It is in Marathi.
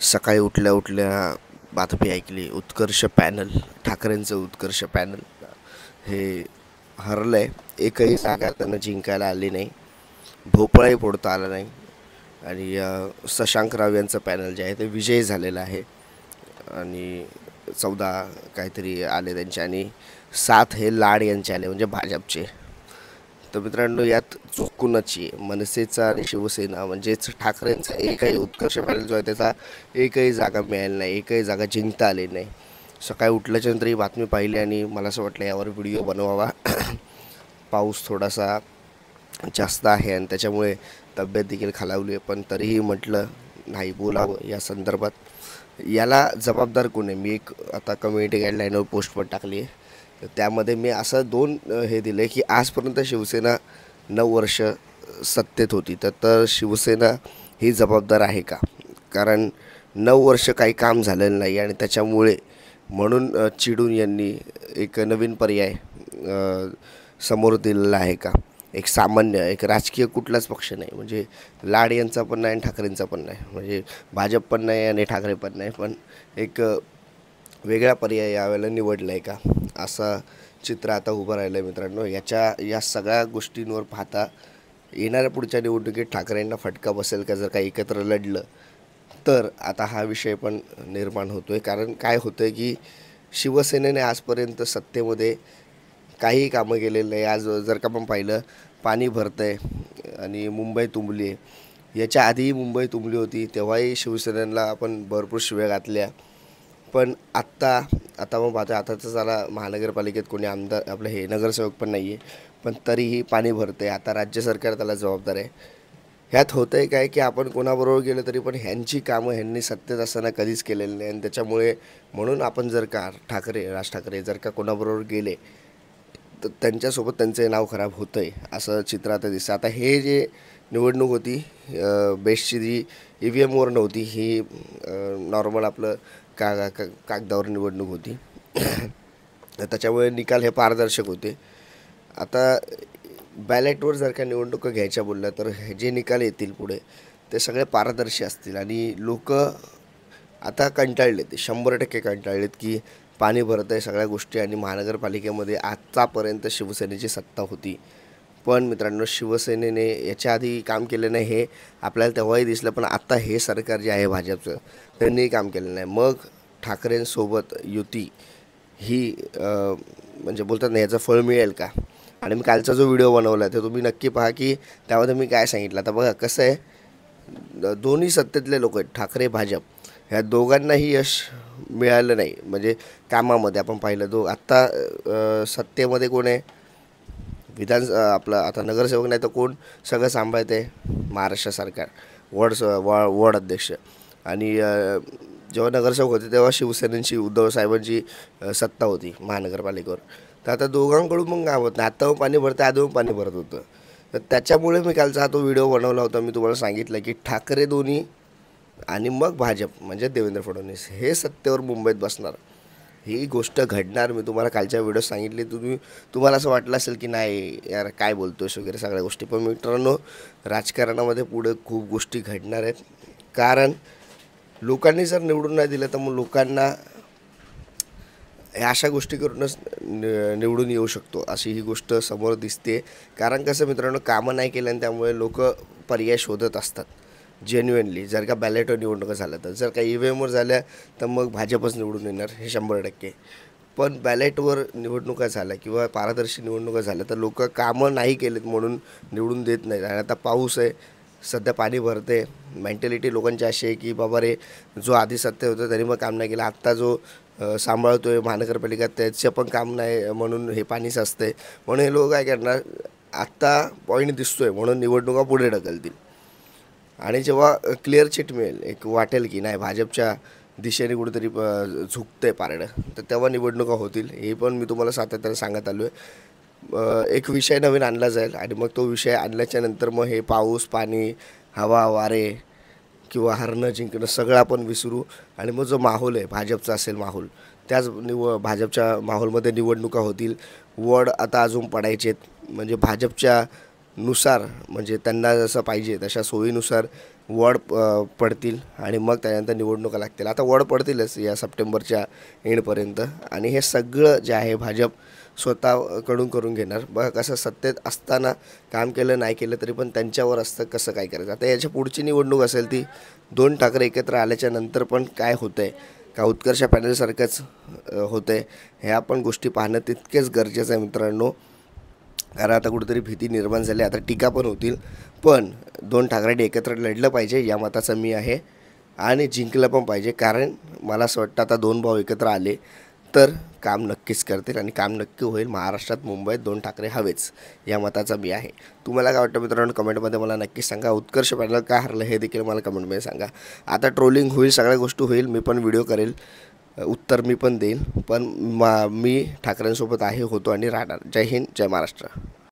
सकाळी उठल्या उठल्या बातमी ऐकली, उत्कर्ष पॅनल, ठाकरेंचं उत्कर्ष पॅनल हे हरलं आहे. एकही जागा त्यांना जिंकायला आली नाही, भोपळाही फोडता आला नाही. आणि शशांकराव यांचं पॅनल जे आहे ते विजयी झालेलं आहे. आणि 14 काहीतरी आले त्यांचे, आणि 7 हे लाड यांचे आले, म्हणजे भाजपचे. तर मित्रांनो, यात चुकूनची मनसेचा आणि शिवसेना म्हणजेच ठाकरेंचा एकही उत्कर्ष पॅनल जो आहे त्याचा एकही जागा मिळाली नाही, एकही जागा जिंकता आली नाही. सकाळी उठल्याच्यानंतर ही बातमी पाहिली आणि मला असं वाटलं यावर व्हिडिओ बनवावा. पाऊस थोडासा जास्त आहे आणि त्याच्यामुळे तब्येत देखील खालावली आहे, पण तरीही म्हटलं नाही, बोलावं या संदर्भात. याला जबाबदार कोण आहे? मी एक आता कम्युनिटी गाईडलाईनवर पोस्ट पण टाकली आहे. तर त्यामध्ये मी असं दोन हे दिले की आजपर्यंत शिवसेना 9 वर्ष सत्तेत होती, तर शिवसेना ही जबाबदार आहे का? कारण 9 वर्ष काही काम झालेलं नाही आणि त्याच्यामुळे म्हणून चिडून यांनी एक नवीन पर्याय समोर दिलेला आहे का? एक सामान्य, एक राजकीय कुठलाच पक्ष नाही, म्हणजे लाड यांचा पण नाही आणि ठाकरेंचा पण नाही, म्हणजे भाजप पण नाही आणि ठाकरे पण नाही, पण एक वेगळा पर्याय यावेळेला निवडला आहे का, असं चित्र आता उभं राहिलं आहे मित्रांनो. या सगळ्या गोष्टींवर पाहता येणाऱ्या पुढच्या निवडणुकीत ठाकरेंना फटका बसेल का जर का एकत्र लढलं तर, आता हा विषय पण निर्माण होतो आहे. कारण काय होतं आहे की शिवसेनेने आजपर्यंत सत्तेमध्ये काहीही कामं केलेलं नाही. आज जर का आपण पाहिलं, पाणी भरतं आहे आणि मुंबई तुंबली आहे. याच्या आधीही मुंबई तुंबली होती, तेव्हाही शिवसेनेला आपण भरपूर शिव्या घातल्या. पण आता मग पाहतो, आता तर झाला महानगरपालिकेत कोणी आमदार आपलं हे नगरसेवक पण नाही आहे, पण तरीही पाणी भरते. आता राज्य सरकार त्याला जबाबदार आहे. ह्यात होतं आहे काय की आपण कोणाबरोबर गेलं तरी पण ह्यांची कामं ह्यांनी सत्तेत असताना कधीच केलेली नाही, आणि त्याच्यामुळे म्हणून आपण जर का राज ठाकरे जर का कोणाबरोबर गेले तर त्यांच्यासोबत त्यांचं नाव खराब होतं आहे, असं चित्र आता दिसतं. आता हे जे निवडणूक होती, बेस्टची जी EVMवर नव्हती, ही नॉर्मल आपलं कागदावर निवडणूक होती. त्याच्यामुळे निकाल हे पारदर्शक होते. आता बॅलेटवर जर का निवडणुका घ्यायच्या बोलल्या तर हे जे निकाल येतील पुढे ते सगळे पारदर्शी असतील, आणि लोक आता कंटाळलेत, 100% कंटाळलेत की पाणी भरत आहे सगळ्या गोष्टी. आणि महानगरपालिकेमध्ये आत्तापर्यंत शिवसेनेची सत्ता होती, पण मित्रांनो शिवसेनेने याच्या आधी काम केलं नाही हे आपल्याला तेव्हाही दिसलं, पण आत्ता हे सरकार जे आहे भाजपचं, त्यांनीही काम केलं नाही. मग ठाकरेंसोबत युती ही म्हणजे बोलतात ना, याचं फळ मिळेल का? आणि मी कालचा जो व्हिडिओ बनवला आहे तो तुम्ही नक्की पहा की त्यामध्ये मी काय सांगितलं. आता बघा कसं आहे, दोन्ही सत्तेतले लोक आहेत, ठाकरे भाजप, ह्या दोघांनाही यश मिळालं नाही. म्हणजे कामामध्ये आपण पाहिलं, आत्ता सत्तेमध्ये कोण आहे? आपलं आता नगरसेवक नाही तर कोण सगळं सांभाळत आहे? महाराष्ट्र सरकार, वॉर्ड अध्यक्ष. आणि जेव्हा नगरसेवक होते तेव्हा शिवसेनेची, उद्धव साहेबांची सत्ता होती महानगरपालिकेवर. तर आता दोघांकडून मग काम होत नाही. आत्ता मग पाणी भरतं, आधी मग पाणी भरत होतं. तर त्याच्यामुळे मी कालचा हा तो व्हिडिओ बनवला होता. मी तुम्हाला सांगितलं की ठाकरे दोन्ही आणि मग भाजप म्हणजे देवेंद्र फडणवीस हे सत्तेवर मुंबईत बसणार, ही गोष्ट घडणार. मी तुम्हाला कालच्या व्हिडिओ सांगितली, तुम्हाला असं वाटलं असेल की नाही यार काय बोलतोस वगैरे सगळ्या गोष्टी. पण मित्रांनो, राजकारणामध्ये पुढे खूप गोष्टी घडणार आहेत. कारण लोकांनी जर निवडून नाही दिलं तर मग लोकांना अशा गोष्टी करूनच निवडून येऊ शकतो, अशी ही गोष्ट समोर दिसते. कारण कसं मित्रांनो, कामं नाही केल्याने त्यामुळे लोक पर्याय शोधत असतात जेन्युइनली. जर का बॅलेटवर निवडणुका झाल्या तर, जर का EVMवर झाल्या तर मग भाजपच निवडून येणार, हे 100%. पण बॅलेटवर निवडणुका झाल्या किंवा पारदर्शी निवडणुका झाल्या तर लोक कामं नाही केलेत म्हणून निवडून देत नाहीत. आणि आता पाऊस आहे, सध्या पाणी भरते, मेंटॅलिटी लोकांची अशी आहे की बाबा रे, जो आधी सत्तेत होतं त्यांनी मग काम नाही केलं, आत्ता जो सांभाळतो आहे महानगरपालिका त्याचं पण काम नाही म्हणून हे पाणी साचतं आहे. म्हणून हे लोक काय करणार, आत्ता पॉईंट दिसतो आहे म्हणून निवडणुका पुढे ढकलतील. आणि जेव्हा क्लिअर चिट मिळेल, एक वाटेल की नाही भाजपच्या दिशेने कुठेतरी झुकतं आहे पारडं, तर तेव्हा निवडणुका होतील. हे पण मी तुम्हाला सातत्याने सांगत आलो आहे. एक विषय नवीन आणला जाईल आणि मग तो विषय आणल्याच्यानंतर मग हे पाऊस, पाणी, हवा, वारे किंवा हरणं जिंकणं सगळं आपण विसरू. आणि मग जो माहोल आहे भाजपचा असेल माहोल, त्याच भाजपच्या माहोलमध्ये निवडणुका होतील. वड आता अजून पडायचेत, म्हणजे भाजपच्या नुसार, म्हणजे त्यांना जसं पाहिजे तशा सोयीनुसार वड पडतील आणि मग त्यानंतर निवडणुका लागतील. आता वड पडतीलच या सप्टेंबरच्या एंडपर्यंत आणि हे सगळं जे आहे भाजप स्वतःकडून करून घेणार. बघा कसं सत्तेत असताना काम केलं नाही केलं तरी पण त्यांच्यावर असतं कसं काय करायचं. आता याच्या पुढची निवडणूक असेल ती 2 ठाकरे एकत्र आल्याच्या नंतर पण काय होतं आहे का उत्कर्ष पॅनलसारखंच होतं आहे, ह्या पण गोष्टी पाहणं तितकेच गरजेचं आहे मित्रांनो. कारण आता कुठेतरी भीती निर्माण झाली, आता टीका पण होतील. पण 2 ठाकरेंनी एकत्र लढलं पाहिजे या मताचा मी आहे आणि जिंकलं पण पाहिजे. कारण मला असं वाटतं आता 2 भाऊ एकत्र आले तर काम नक्कीच करतील आणि काम नक्की होईल. महाराष्ट्रात मुंबईत 2 ठाकरे हवेच या मताचा मी आहे. तुम्हाला काय वाटतं मित्रांनो कमेंटमध्ये मला नक्कीच सांगा. उत्कर्ष पॅनल का हरलं हे देखील मला कमेंटमध्ये सांगा. आता ट्रोलिंग होईल, सगळ्या गोष्टी होईल, मी पण व्हिडिओ करेल, उत्तर मी पण देईल. पण मी ठाकरेंसोबत होतो आणि राहणार. जय हिंद, जय महाराष्ट्र.